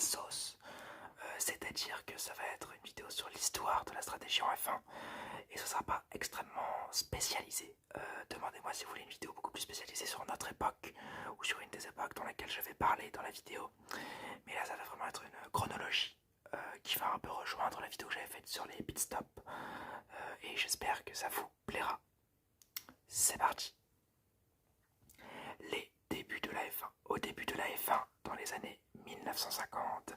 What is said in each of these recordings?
sauce. C'est-à-dire que ça va être une vidéo sur l'histoire de la stratégie en F1 et ce ne sera pas extrêmement spécialisé. Demandez-moi si vous voulez une vidéo beaucoup plus spécialisée sur notre époque ou sur une des époques dans laquelle je vais parler dans la vidéo. Mais là, ça va vraiment être une chronologie qui va un peu rejoindre la vidéo que j'avais faite sur les pit stops et j'espère que ça vous plaira. C'est parti. Les débuts de la F1. Au début de la F1, dans les années 1950,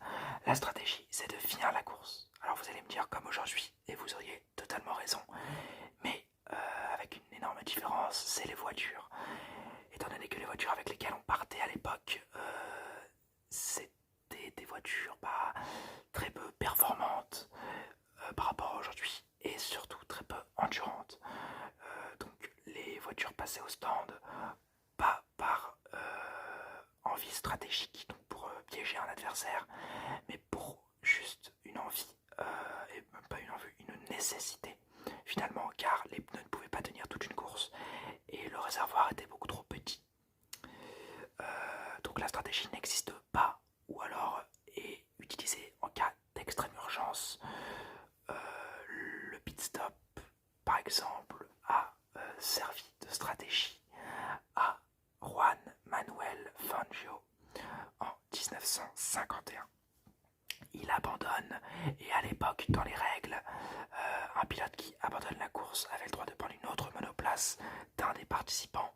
la stratégie c'est de finir la course. Alors vous allez me dire comme aujourd'hui, et vous auriez totalement raison, mais avec une énorme différence, c'est les voitures. Étant donné que les voitures avec lesquelles on partait à l'époque, c'était des voitures très peu performantes par rapport à aujourd'hui, et surtout très peu endurantes. Donc les voitures passaient au stand, pas par envie stratégique, donc pour piéger un adversaire, mais pour juste une envie, et même pas une envie, une nécessité finalement, car les pneus ne pouvaient pas tenir toute une course et le réservoir était beaucoup trop petit. Donc la stratégie n'existe pas, ou alors est utilisée en cas d'extrême urgence. Le pit stop, par exemple, a servi de stratégie à Juan Manuel Fangio en 1951. Il abandonne, et à l'époque, dans les règles, un pilote qui abandonne la course avait le droit de prendre une autre monoplace d'un des participants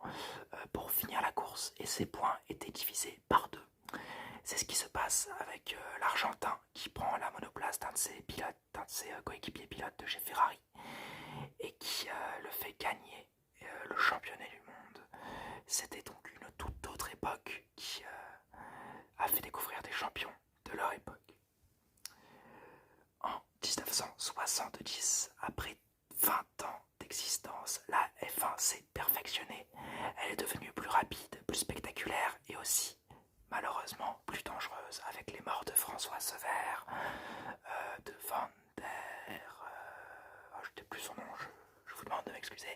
pour finir la course, et ses points étaient divisés par deux. C'est ce qui se passe avec l'Argentin qui prend la monoplace d'un de ses pilotes, d'un de ses coéquipiers pilotes de chez Ferrari, et qui le fait gagner le championnat du monde. C'était donc une toute autre époque qui a fait découvrir des champions de leur époque. En 1970, après 20 ans d'existence, la F1 s'est perfectionnée. Elle est devenue plus rapide, plus spectaculaire et aussi, malheureusement, plus dangereuse avec les morts de François Sever, de Van der... je ne sais plus son nom, je vous demande de m'excuser,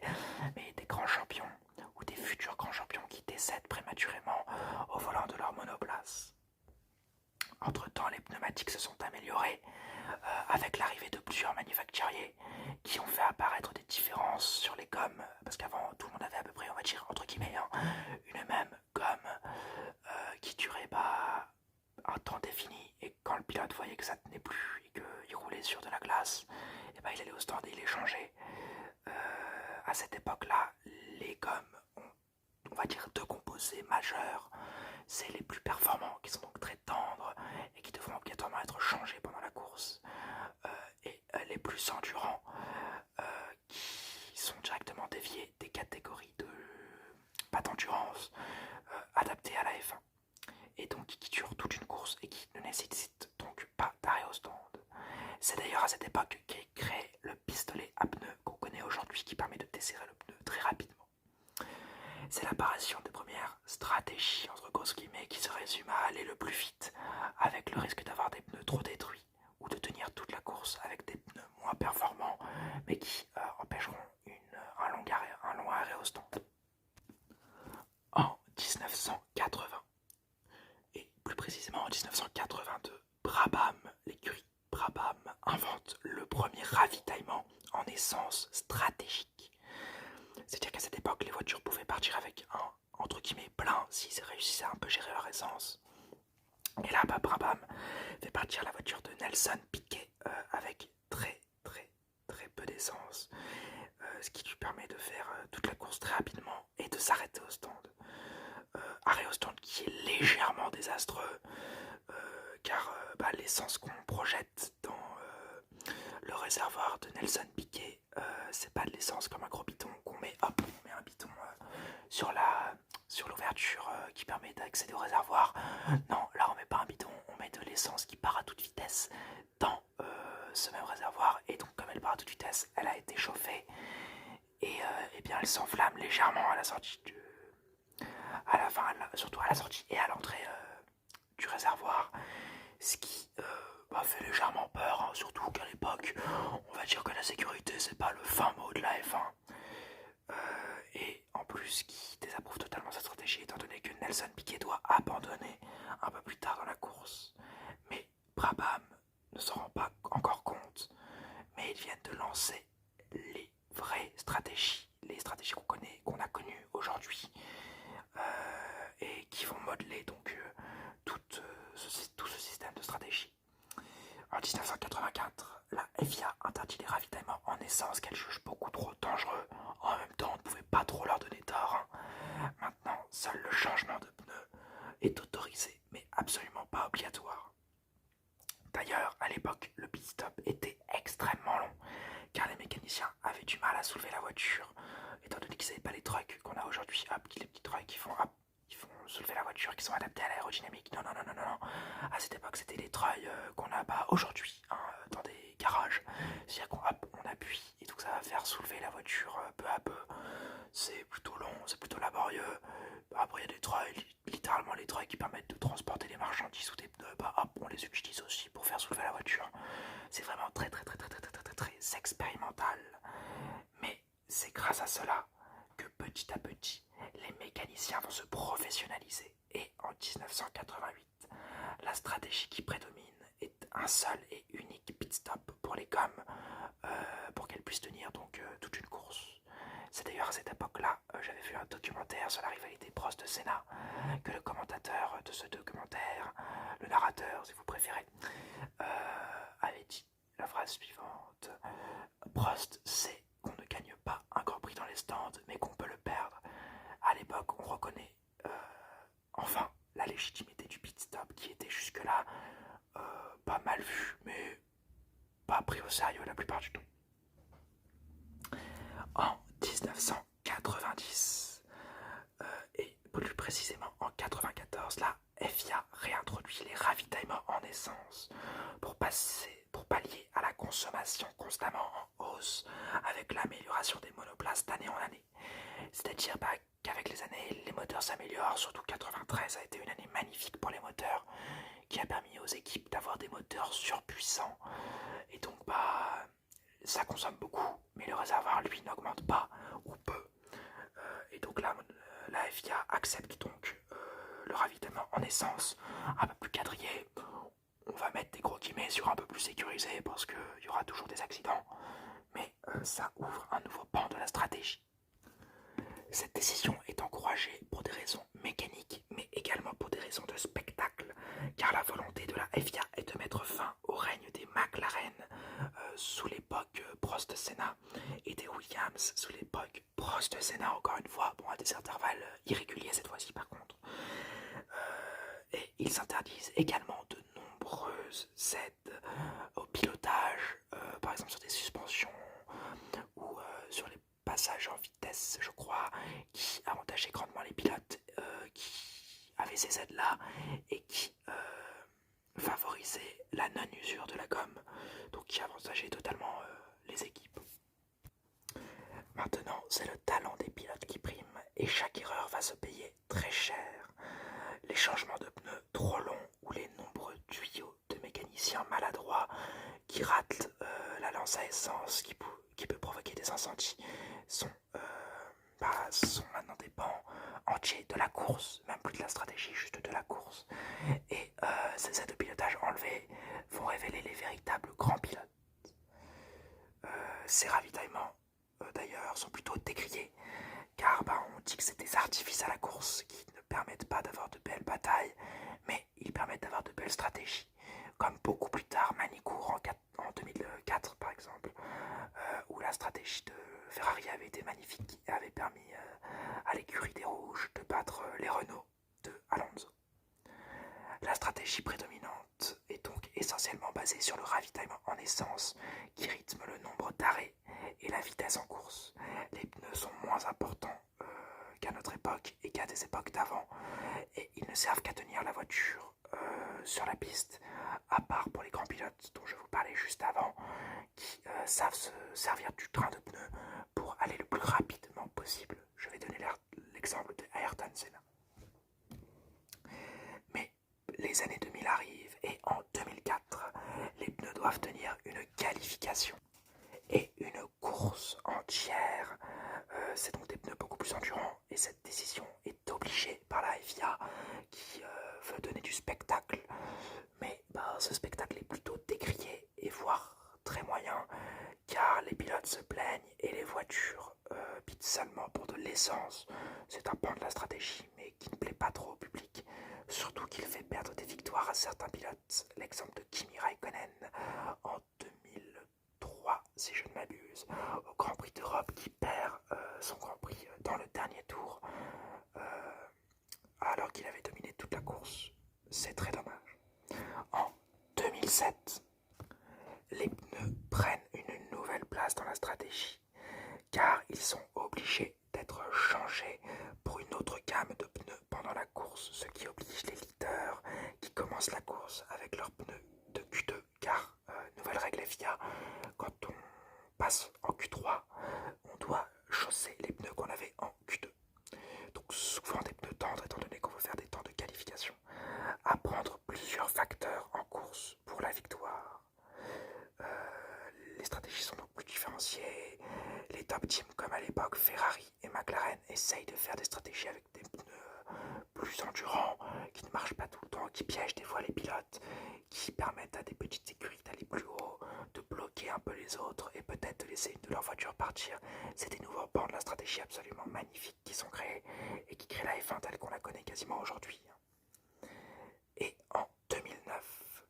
mais des grands champions ou des futurs grands champions qui décèdent prématurément au volant de leur monoplace. Entre-temps, les pneumatiques se sont améliorés avec l'arrivée de plusieurs manufacturiers qui ont fait apparaître des différences sur les gommes, parce qu'avant tout le monde avait à peu près, on va dire entre guillemets, une même gomme qui durait un temps défini, et quand le pilote voyait que ça tenait plus et qu'il roulait sur de la glace, et il allait au stand et il les changeait. À cette époque-là, les gommes ont, on va dire, deux composés majeurs. C'est les plus performants qui sont donc très tendres et qui devront obligatoirement être changés pendant la course, et les plus endurants qui sont directement déviés des catégories de pas d'endurance adaptées à la F1 et donc qui durent toute une course et qui ne nécessitent donc pas d'arrêt au stand. C'est d'ailleurs à cette époque qu'est créé le pistolet à pneus qu'on connaît aujourd'hui, qui permet de desserrer le pneu très rapidement. C'est l'apparition des premières stratégies entre grosses guillemets qui se résument à aller le plus vite avec le risque d'avoir des pneus trop détruits ou de tenir toute la course avec des pneus moins performants mais qui empêcheront un long arrêt au stand. En 1980 et plus précisément en 1982, l'écurie Brabham invente le premier ravitaillement en essence stratégique. C'est-à-dire qu'à cette époque, les voitures pouvaient partir avec un, entre guillemets, plein s'ils réussissaient à un peu gérer leur essence. Et là, Brabham fait partir la voiture de Nelson Piquet avec très peu d'essence, ce qui lui permet de faire toute la course très rapidement et de s'arrêter au stand. Arrêt au stand qui est légèrement désastreux, car l'essence qu'on projette dans le réservoir de Nelson Piquet, c'est pas de l'essence comme un gros bidon qu'on met, hop, on met un bidon sur l'ouverture qui permet d'accéder au réservoir. Non, là on met pas un bidon, on met de l'essence qui part à toute vitesse dans ce même réservoir, et donc comme elle part à toute vitesse, elle a été chauffée et bien elle s'enflamme légèrement à la sortie surtout à la sortie et à l'entrée du réservoir, ce qui fait légèrement peur, surtout qu'à l'époque, on va dire que la sécurité c'est pas le fin mot de la F1. Et en plus, qui désapprouve totalement cette stratégie, étant donné que Nelson Piquet doit abandonner un peu plus tard dans la course. Mais les stratégies qu'on a connues aujourd'hui, et qui vont modeler donc tout ce système de stratégie. En 1984, la FIA interdit les ravitaillements en essence qu'elle juge beaucoup trop dangereux. En même temps, on ne pouvait pas trop leur donner tort. Maintenant, seul le changement de pneus est autorisé, mais absolument pas obligatoire. D'ailleurs, à l'époque, le pit stop était extrêmement long, car les mécaniciens avaient du mal à soulever la voiture, étant donné qu'ils n'avaient pas les trucks qu'on a aujourd'hui. Les petits trucks qui font soulever la voiture, qui sont adaptés à l'aérodynamique. Non. À cette époque, c'était les treuils qu'on a aujourd'hui, dans des garages. C'est-à-dire qu'on appuie et donc ça va faire soulever la voiture peu à peu. C'est plutôt long, c'est plutôt laborieux. Après, il y a des treuils, littéralement les treuils qui permettent de transporter des marchandises ou des pneus. On les utilise aussi pour faire soulever la voiture. C'est vraiment très expérimental. Mais c'est grâce à cela que petit à petit, les mécaniciens vont se professionnaliser. Et en 1988, la stratégie qui prédomine est un seul et unique pit stop pour les gommes, pour qu'elles puissent tenir donc toute une course. C'est d'ailleurs à cette époque-là, j'avais vu un documentaire sur la rivalité Prost-Senna, que le commentateur de ce documentaire, le narrateur si vous préférez, avait dit la phrase suivante: Prost sait qu'on ne gagne pas un Grand Prix dans les stands, mais qu'on peut le perdre. À l'époque, on reconnaît enfin la légitimité du pit stop qui était jusque-là pas mal vu, mais pas pris au sérieux la plupart du temps. En 1990, et plus précisément en 1994, la FIA réintroduit les ravitaillements en essence pour pallier à la consommation constamment en hausse avec l'amélioration des monoplaces d'année en année. C'est-à-dire qu'avec les années, les moteurs s'améliorent, surtout 93 a été une année magnifique pour les moteurs, qui a permis aux équipes d'avoir des moteurs surpuissants, et donc ça consomme beaucoup, mais le réservoir lui n'augmente pas, ou peu. Et donc là, la FIA accepte donc le ravitaillement en essence un peu plus quadrillé. On va mettre des gros guillemets sur un peu plus sécurisé parce qu'il y aura toujours des accidents, mais ça ouvre un nouveau pan de la stratégie. Cette décision est encouragée pour des raisons mécaniques, mais également pour des raisons de spectacle, car la volonté de la FIA est de mettre fin au règne des McLaren sous l'époque Prost-Senna et des Williams sous l'époque Prost-Senna, encore une fois, à des intervalles irréguliers cette fois-ci par contre. Et ils s'interdisent également de nombreuses aides au pilotage, par exemple sur des suspensions ou sur les passages en vitesse, je crois, qui avantageaient grandement les pilotes qui avaient ces aides-là et qui favorisaient la non-usure de la gomme, donc qui avantageaient totalement les équipes. Maintenant, c'est le talent des pilotes qui prime et chaque erreur va se payer très cher. Les changements de pneus trop longs ou les nombreux tuyaux de mécaniciens maladroits qui ratent la lance à essence qui peut provoquer des incendies sont maintenant des pans entiers de la course, même plus de la stratégie, juste de la course. Et ces aides de pilotage enlevées vont révéler les véritables grands pilotes. Ces ravitaillements, d'ailleurs, sont plutôt décriés, car on dit que c'est des artifices à la course qui ne permettent pas d'avoir de belles batailles, mais ils permettent d'avoir de belles stratégies, comme beaucoup plus tard Manicourt en 2004 par exemple, où la stratégie de Ferrari avait été magnifique et avait permis à l'écurie des Rouges de battre les Renault de Alonso. La stratégie prédominante est donc essentiellement basée sur le ravitaillement en essence qui rythme le nombre d'arrêts et la vitesse en course. Les pneus sont moins importants qu'à notre époque et qu'à des époques d'avant, et ils ne servent qu'à tenir la voiture sur la piste, à part pour les grands pilotes dont je vous parlais juste avant, qui savent se servir du train de pneus pour aller le plus rapidement possible. Je vais donner l'exemple de Ayrton Senna. Mais les années 2000 arrivent et en 2004, les pneus doivent tenir une qualification et une course entière. C'est donc des pneus beaucoup plus endurants et cette décision est obligée par la FIA qui veut donner du spectacle. Mais ce spectacle est plutôt décrié et voire très moyen, car les pilotes se plaignent et les voitures seulement pour de l'essence. C'est un pan de la stratégie, mais qui ne plaît pas trop au public. Surtout qu'il fait perdre des victoires à certains pilotes. L'exemple de Kimi Raikkonen en 2003, si je ne m'abuse, au Grand Prix d'Europe, qui perd son Grand Prix dans le dernier tour, alors qu'il avait dominé toute la course. C'est très dommage. En 2007, les pneus prennent une nouvelle place dans la stratégie, car ils sont obligés d'être changés pour une autre gamme de pneus pendant la course, ce qui oblige les leaders qui commencent la course avec leurs pneus de Q2, car nouvelle règle FIA, quand on passe en Q3, on doit chausser les pneus qu'on avait en Q2. Donc souvent des pneus tendres, étant donné qu'on veut faire des temps de qualification, à prendre plusieurs facteurs en course pour la victoire. Les stratégies sont donc plus différenciées. Les top teams, comme à l'époque Ferrari et McLaren, essayent de faire des stratégies avec des pneus plus endurants, qui ne marchent pas tout le temps, qui piègent des fois les pilotes, qui permettent à des petites écuries d'aller plus haut, de bloquer un peu les autres et peut-être de laisser une de leurs voitures partir. C'est des nouveaux pans de la stratégie absolument magnifiques qui sont créés et qui créent la F1 telle qu'on la connaît quasiment aujourd'hui. Et en 2009,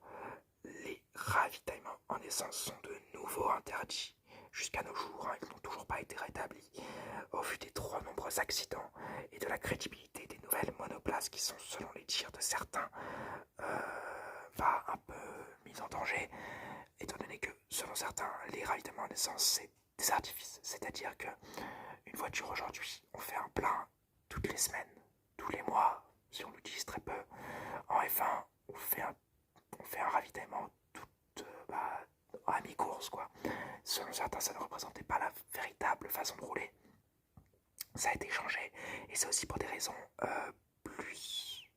les ravitaillements en essence sont de nouveau interdits. Jusqu'à nos jours, ils n'ont toujours pas été rétablis. Au vu des trop nombreux accidents et de la crédibilité des nouvelles monoplaces qui sont, selon les dires de certains, un peu mises en danger, étant donné que, selon certains, les ravitaillements en essence, c'est des artifices. C'est-à-dire que une voiture aujourd'hui, on fait un plein toutes les semaines, tous les mois, si on l'utilise très peu. En F1, on fait un ravitaillement à mi-course, quoi. Selon certains, ça ne représentait pas la véritable façon de rouler. Ça a été changé, et c'est aussi pour des raisons plus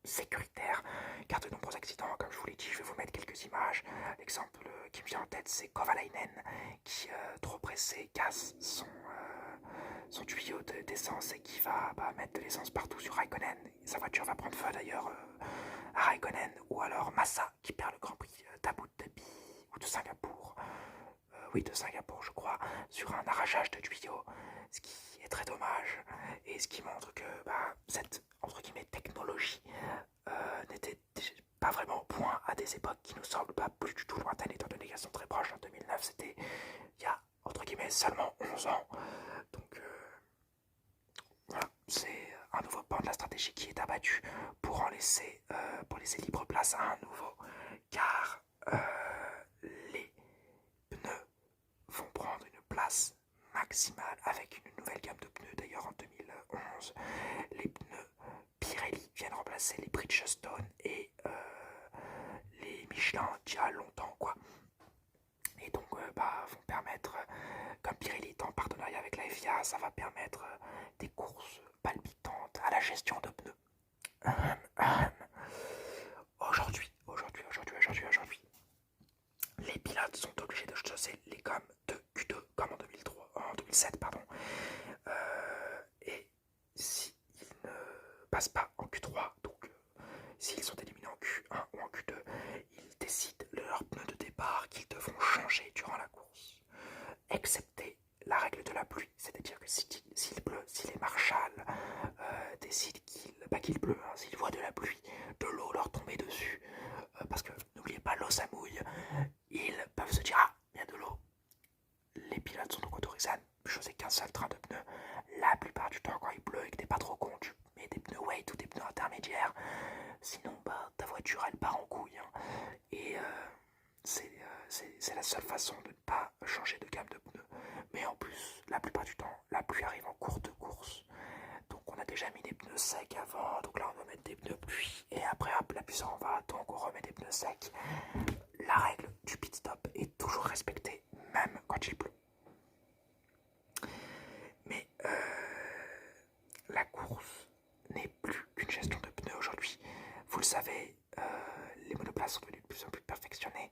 sécuritaires, car de nombreux accidents, comme je vous l'ai dit, je vais vous mettre quelques images. L'exemple qui me vient en tête, c'est Kovalainen, qui, trop pressé, casse son tuyau d'essence et qui va mettre de l'essence partout sur Raikkonen. Sa voiture va prendre feu d'ailleurs à Raikkonen, ou alors Massa qui perd le Grand Prix d'Abu Dhabi ou de Singapour, de Singapour je crois, sur un arrachage de tuyau, ce qui est très dommage et ce qui montre que cette entre guillemets technologie n'était pas vraiment au point à des époques qui nous semblent pas plus du tout lointaines, étant donné qu'elles sont très proches. En 2009, c'était il y a entre guillemets seulement 11 ans. Donc voilà, c'est un nouveau pan de la stratégie qui est abattu pour laisser libre place à un nouveau, car les pneus vont prendre une place maximale avec une nouvelle gamme de pneus. D'ailleurs, en 2011, les pneus Pirelli viennent remplacer les Bridgestone et les Michelin d'il y a longtemps, quoi. Et donc vont permettre, comme Pirelli est en partenariat avec la FIA, ça va permettre des courses palpitantes à la gestion de pneus. Aujourd'hui, les pilotes sont obligés de chausser les gammes de Q2 comme en 2007, pardon. Et s'ils ne passent pas en Q3, donc s'ils sont éliminés en Q1 ou en Q2, ils décident leurs pneus de départ qu'ils devront changer durant la course, excepté la règle de la pluie, c'est-à-dire que s'il pleut, si les marshals décident qu'il pleut, s'ils voient de la pluie, de l'eau leur tomber dessus, parce que n'oubliez pas, l'eau ça mouille, ils peuvent se dire il y a de l'eau. Les pilotes sont donc autorisés à ne chausser qu'un seul train de pneus. La plupart du temps, quand il pleut et que t'es pas trop con, tu mets des pneus weight ou des pneus intermédiaires. Sinon, ta voiture elle part en couille. Et c'est la seule façon de ne pas changer de gamme de pneus. Mais en plus, la plupart du temps, la pluie arrive en cours de course. Donc on a déjà mis des pneus secs avant, donc là on va mettre des pneus pluie, et après hop, la pluie s'en va, donc on remet des pneus secs. La règle du pit stop est toujours respectée, même quand il pleut. Mais la course n'est plus qu'une gestion de pneus aujourd'hui. Vous le savez, les monoplaces sont devenues de plus en plus perfectionnées,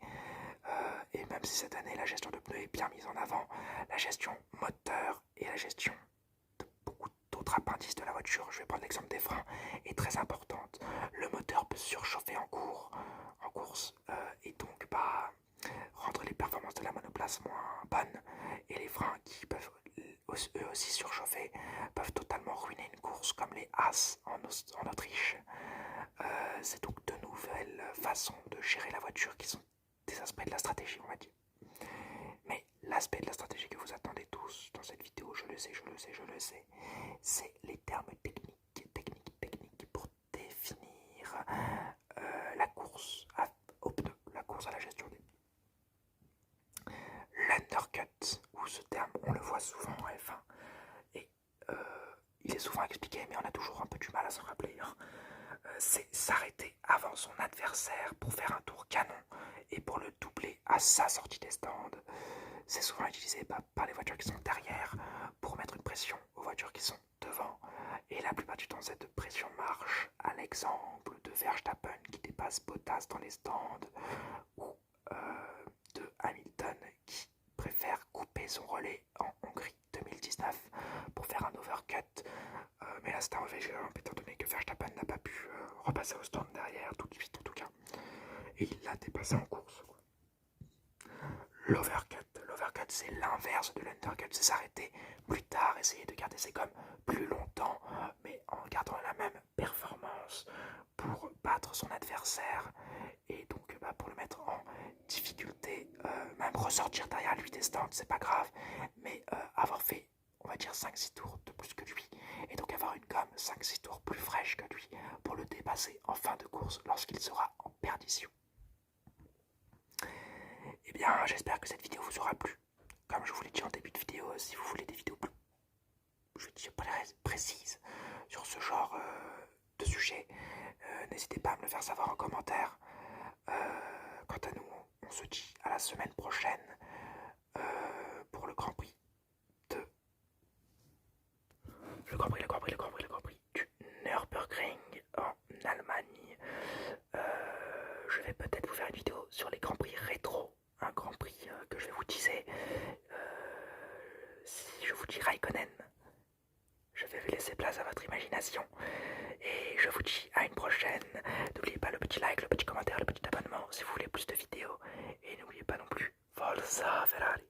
et même si cette année la gestion de pneus est bien mise en avant, la gestion moteur et la gestion de beaucoup d'autres appendices de la voiture, je vais prendre l'exemple des freins, est très importante. Le moteur peut surchauffer en course, et donc rendre les performances de la monoplace moins bonnes, et les freins qui peuvent eux aussi surchauffées peuvent totalement ruiner une course, comme les As en Autriche. C'est donc de nouvelles façons de gérer la voiture qui sont des aspects de la stratégie, on va dire. Mais l'aspect de la stratégie que vous attendez tous dans cette vidéo, je le sais, c'est les termes techniques pour définir la course aux pneus, la course à la gestion des pneus. L'undercut, ou ce terme, on le voit souvent en F1, et il est souvent expliqué, mais on a toujours un peu du mal à s'en rappeler. C'est s'arrêter avant son adversaire pour faire un tour canon et pour le doubler à sa sortie des stands. C'est souvent utilisé par les voitures qui sont derrière pour mettre une pression aux voitures qui sont devant. Et la plupart du temps, cette pression marche, à l'exemple de Verstappen qui dépasse Bottas dans les stands, ou de Hamilton qui préfère couper son relais en Hongrie 2019 pour faire un overcut. Mais là, c'est un mauvais jeu, étant donné que Verstappen n'a pas pu repasser au stand derrière tout de suite en tout cas. Et il l'a dépassé en course. L'overcut, c'est l'inverse de l'undercut, c'est s'arrêter plus tard, essayer de garder ses gommes plus longtemps, mais en gardant la même performance pour battre son adversaire et donc pour le mettre en difficulté, même ressortir derrière lui des stands, c'est pas grave, mais avoir fait, on va dire 5-6 tours de plus que lui, et donc avoir une gomme 5-6 tours plus fraîche que lui pour le dépasser en fin de course lorsqu'il sera en perdition. Eh bien, j'espère que cette vidéo vous aura plu. Comme je vous l'ai dit en début de vidéo, si vous voulez des vidéos plus, je dis pas précises sur ce genre de sujet, n'hésitez pas à me le faire savoir en commentaire. Quant à nous, on se dit à la semaine prochaine pour le Grand Prix de... Le Grand Prix du Nürburgring en Allemagne. Je vais peut-être vous faire une vidéo sur les Grands Prix rétro. Un Grand Prix que je vais vous teaser. Si je vous dis Raikkonen, je vais vous laisser place à votre imagination. Et je vous dis à une prochaine. N'oubliez pas le petit like, le petit commentaire, le petit abonnement si vous voulez plus de vidéos. Et n'oubliez pas non plus, Forza Ferrari.